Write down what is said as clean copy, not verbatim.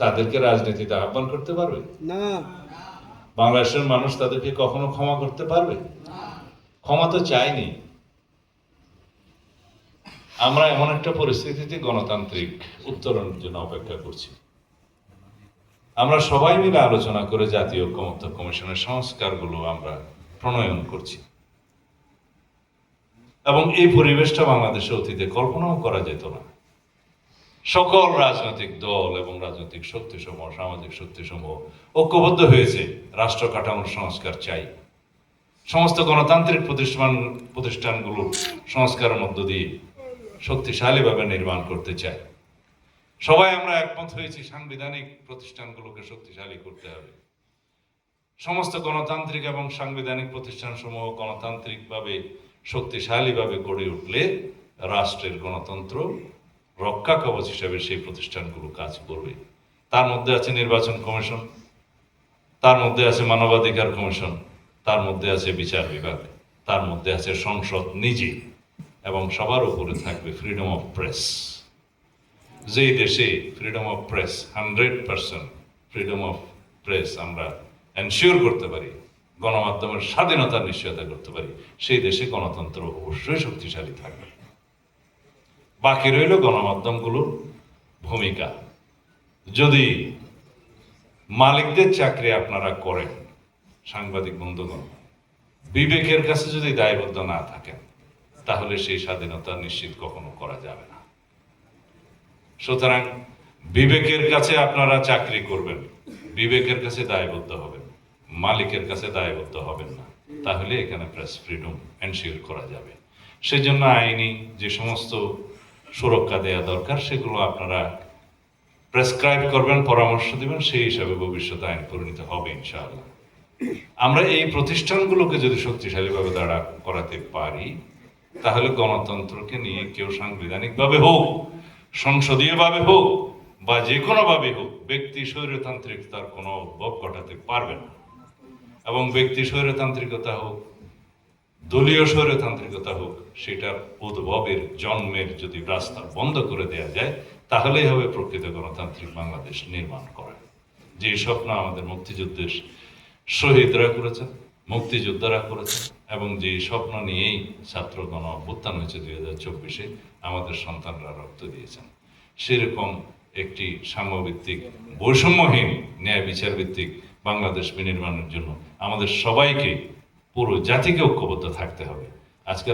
তাদেরকে রাজনীতিতে আহ্বান করতে পারবে না। বাংলাদেশের মানুষ তাদেরকে কখনো ক্ষমা করতে পারবে? ক্ষমা তো চাইনি। আমরা এমন একটা পরিস্থিতিতে গণতান্ত্রিক উত্তরণের জন্য অপেক্ষা করছি। আমরা সবাই মিলে আলোচনা করে জাতীয় ঐক্যমত্য কমিশনের সংস্কারগুলো আমরা প্রণয়ন করছি এবং এই পরিবেশটা বাংলাদেশে অতীতে কল্পনাও করা যেত না। সকল রাজনৈতিক দল এবং রাজনৈতিক শক্তিসমূহ, সামাজিক শক্তিসমূহ ঐক্যবদ্ধ হয়েছে রাষ্ট্র কাঠামোর সংস্কার চাই। সমস্ত গণতান্ত্রিক প্রতিষ্ঠানগুলো সংস্কারের মধ্য দিয়ে শক্তিশালীভাবে নির্মাণ করতে চাই। সবাই আমরা একমত হয়েছি সাংবিধানিক প্রতিষ্ঠানগুলোকে শক্তিশালী করতে হবে। সমস্ত গণতান্ত্রিক এবং সাংবিধানিক প্রতিষ্ঠানসমূহ গণতান্ত্রিকভাবে শক্তিশালীভাবে গড়ে উঠলে রাষ্ট্রের গণতন্ত্র রক্ষা কবচ হিসেবে সেই প্রতিষ্ঠানগুলো কাজ করবে। তার মধ্যে আছে নির্বাচন কমিশন, তার মধ্যে আছে মানবাধিকার কমিশন, তার মধ্যে আছে বিচার বিভাগ, তার মধ্যে আছে সংসদ নিজে, এবং সবার উপরে থাকবে ফ্রিডম অফ প্রেস। যেই দেশে freedom of press 100% freedom of press আমরা এনশিওর করতে পারি, গণমাধ্যমের স্বাধীনতার নিশ্চয়তা করতে পারি, সেই দেশে গণতন্ত্র অবশ্যই শক্তিশালী থাকবে। বাকি রইল গণমাধ্যমগুলোর ভূমিকা। যদি মালিকদের চাকরি আপনারা করেন, সাংবাদিক বন্ধুগণ, বিবেকের কাছে যদি দায়বদ্ধ না থাকেন, তাহলে সেই স্বাধীনতা নিশ্চিত কখনো করা যাবে না। সুতরাং বিবেকের কাছে আপনারা চাকরি করবেন, বিবেকের কাছে দায়বদ্ধ হবেন, মালিকের কাছে দায়বদ্ধ হবেন না, তাহলে এখানে প্রেস ফ্রিডম এনশিওর করা যাবে। সেজন্য আইনি যে সমস্ত সুরক্ষা দেওয়া দরকার সেগুলো আপনারা প্রেসক্রাইব করবেন, পরামর্শ দিবেন, সেই হিসাবে ভবিষ্যতে আইন পরিণত হবে ইনশাআল্লাহ। আমরা এই প্রতিষ্ঠানগুলোকে যদি শক্তিশালীভাবে দাঁড়া করাতে পারি, তাহলে গণতন্ত্রকে নিয়ে কেউ সাংবিধানিকভাবে হোক, সংসদীয়ভাবে হোক বা যে কোনোভাবে হোক ব্যক্তি স্বৈরতান্ত্রিকতার কোনো উদ্ভব ঘটাতে পারবে না। এবং ব্যক্তি স্বৈরতান্ত্রিকতা হোক, দলীয় স্বৈরতান্ত্রিকতা হোক, সেটার উদ্ভবের জন্মের যদি রাস্তা বন্ধ করে দেওয়া যায়, তাহলেই হবে প্রকৃত গণতান্ত্রিক বাংলাদেশ নির্মাণ করা। যে স্বপ্ন আমাদের মুক্তিযুদ্ধের শহীদরা করেছেন, মুক্তিযোদ্ধারা করেছেন, এবং যে স্বপ্ন নিয়েই ছাত্র গণ অভ্যুত্থান হয়েছে 2024-এ, আমাদের সন্তানরা রক্ত দিয়েছেন, সেরকম একটি সাম্যভিত্তিক বৈষম্যহীন ন্যায় বিচার ভিত্তিক বাংলাদেশ বিনির্মাণের জন্য আমাদের সবাইকে, পুরো জাতিকে ঐক্যবদ্ধ থাকতে হবে। আজকে